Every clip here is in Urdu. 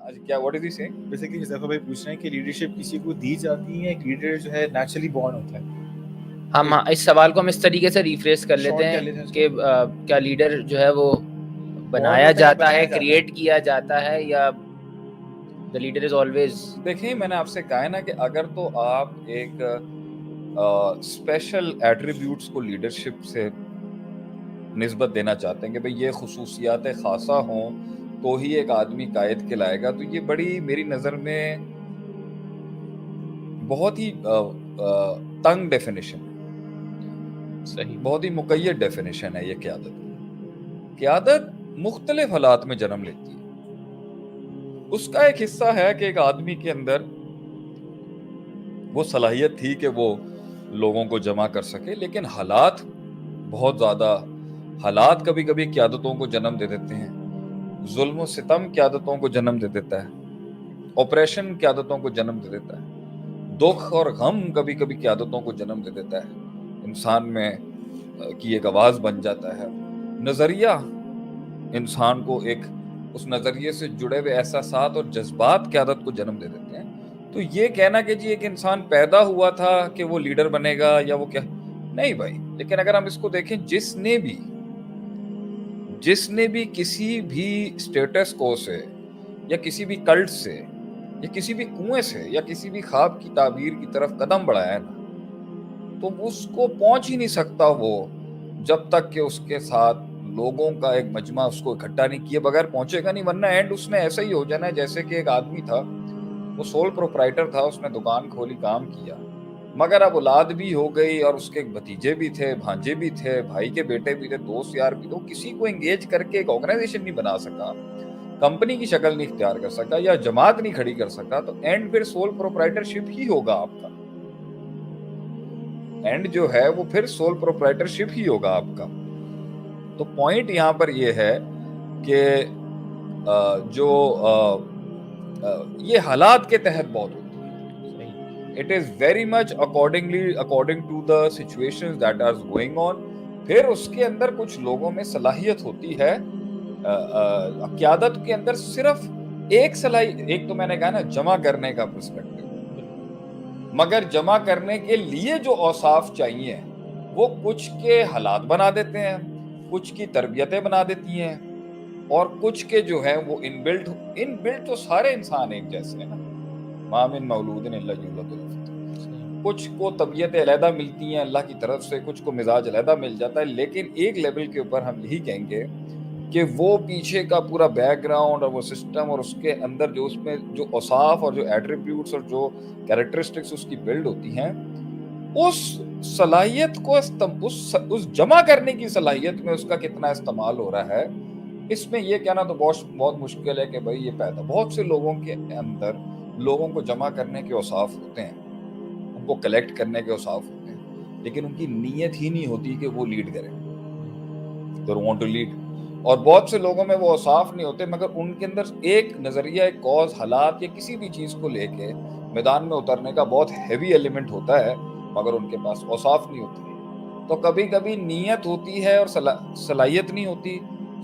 آج کیا what is he seeing basically Huzaifa بھائی پوچھ رہے ہیں کہ لیڈرشپ کسی کو دی جاتی ہے، ایک لیڈر جو ہے نیچرلی بورن ہوتا ہے؟ ہم اس سوال کو ہم اس طریقے سے ریفریز کر لیتے ہیں کہ کیا لیڈر جو ہے وہ بنایا جاتا ہے، کریٹ کیا جاتا ہے، یا the leader is always. دیکھیں میں نے آپ سے کہا ہے نا کہ اگر تو آپ ایک اسپیشل ایٹریبیوٹس کو لیڈرشپ سے نسبت دینا چاہتے ہیں کہ بھئی یہ خصوصیات خاصہ ہوں تو ہی ایک آدمی قائد کہلائے گا، تو یہ بڑی میری نظر میں بہت ہی تنگ ڈیفینیشن ہے، صحیح، بہت ہی مقید ڈیفینیشن ہے یہ قیادت کی۔ قیادت مختلف حالات میں جنم لیتی ہے۔ اس کا ایک حصہ ہے کہ ایک آدمی کے اندر وہ صلاحیت تھی کہ وہ لوگوں کو جمع کر سکے، لیکن حالات بہت زیادہ، حالات کبھی کبھی قیادتوں کو جنم دے دیتے ہیں، ظلم و ستم قیادتوں کو جنم دے دیتا ہے، آپریشن قیادتوں کو جنم دے دیتا ہے، دکھ اور غم کبھی کبھی قیادتوں کو جنم دے دیتا ہے، انسان میں کی ایک آواز بن جاتا ہے، نظریہ انسان کو ایک اس نظریے سے جڑے ہوئے احساسات اور جذبات قیادت کو جنم دے دیتے ہیں۔ تو یہ کہنا کہ جی ایک انسان پیدا ہوا تھا کہ وہ لیڈر بنے گا یا وہ کیا، نہیں بھائی۔ لیکن اگر ہم اس کو دیکھیں، جس نے بھی کسی بھی اسٹیٹس کو سے یا کسی بھی کلٹ سے یا کسی بھی کنویں سے یا کسی بھی خواب کی تعبیر کی طرف قدم بڑھایا نا، تو اس کو پہنچ ہی نہیں سکتا وہ جب تک کہ اس کے ساتھ لوگوں کا ایک مجمع اس کو اکٹھا نہیں کیے بغیر پہنچے گا نہیں، ورنہ اینڈ اس نے ایسا ہی ہو جانا ہے جیسے کہ ایک آدمی تھا، وہ سول پروپرائٹر تھا، اس نے دکان کھولی، کام کیا، مگر اب اولاد بھی ہو گئی اور اس کے بھتیجے بھی تھے، بھانجے بھی تھے، بھائی کے بیٹے بھی تھے، دوست یار بھی تھے، وہ کسی کو انگیج کر کے ایک آرگنائزیشن نہیں بنا سکا، کمپنی کی شکل نہیں اختیار کر سکا یا جماعت نہیں کھڑی کر سکا، تو اینڈ پھر سول پروپرائٹرشپ ہی ہوگا آپ کا، اینڈ جو ہے وہ پھر سول پروپرائٹرشپ ہی ہوگا آپ کا۔ تو پوائنٹ یہاں پر یہ ہے کہ جو یہ حالات کے تحت بہت ہوتی ہے، it is very much according to the situations that are going on۔ پھر اس کے اندر کچھ لوگوں میں صلاحیت ہوتی ہے، قیادت کے اندر صرف ایک صلاحیت، ایک تو میں نے کہا نا جمع کرنے کا پرسپیکٹو، مگر جمع کرنے کے لیے جو اوصاف چاہیے وہ کچھ کے حالات بنا دیتے ہیں، کچھ کی تربیتیں بنا دیتی ہیں، اور کچھ کے جو ہیں وہ ان بلٹ تو سارے انسان ایک جیسے ہیں نا، ما من مولود الا یولد الفطر، کچھ کو طبیعتیں علیحدہ ملتی ہیں اللہ کی طرف سے، کچھ کو مزاج علیحدہ مل جاتا ہے، لیکن ایک لیول کے اوپر ہم یہی کہیں گے کہ وہ پیچھے کا پورا بیک گراؤنڈ اور وہ سسٹم اور اس کے اندر جو اس میں جو اوصاف اور جو ایٹریبیوٹس اور جو کیریکٹرسٹکس اس کی بلڈ ہوتی ہیں، اس صلاحیت کو اس جمع کرنے کی صلاحیت میں اس کا کتنا استعمال ہو رہا ہے، اس میں یہ کہنا تو بہت مشکل ہے کہ بھائی یہ پیدا بہت سے لوگوں کے اندر لوگوں کو جمع کرنے کے اوصاف ہوتے ہیں، ان کو کلیکٹ کرنے کے اوصاف ہوتے ہیں، لیکن ان کی نیت ہی نہیں ہوتی کہ وہ لیڈ کریں، they want to lead۔ اور بہت سے لوگوں میں وہ اوصاف نہیں ہوتے، مگر ان کے اندر ایک نظریہ، ایک کاز، حالات یا کسی بھی چیز کو لے کے میدان میں اترنے کا بہت ہیوی ایلیمنٹ ہوتا ہے، مگر ان کے پاس اوصاف نہیں ہوتی۔ تو کبھی کبھی نیت ہوتی ہے اور صلاحیت نہیں ہوتی،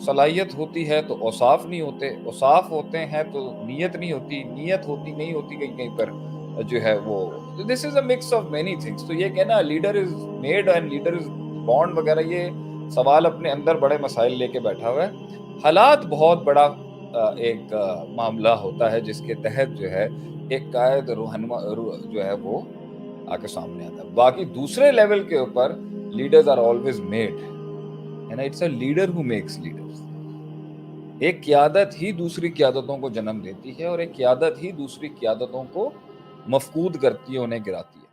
صلاحیت ہوتی ہے تو اوصاف نہیں ہوتے، اوصاف ہوتے ہیں تو نیت نہیں ہوتی، نیت ہوتی نہیں ہوتی، کہیں کہیں پر جو ہے وہ this is a mix of many things. تو یہ کہنا leader is made and leader is born وغیرہ، یہ سوال اپنے اندر بڑے مسائل لے کے بیٹھا ہوا ہے۔ حالات بہت بڑا ایک معاملہ ہوتا ہے جس کے تحت جو ہے ایک قائد رہنما جو ہے وہ آگے سامنے آتا ہے۔ باقی دوسرے لیول کے اوپر leaders are always made, and it's a leader who makes leaders. ایک قیادت ہی دوسری قیادتوں کو جنم دیتی ہے، اور ایک قیادت ہی دوسری قیادتوں کو مفقود کرتی ہے، انہیں گراتی ہے۔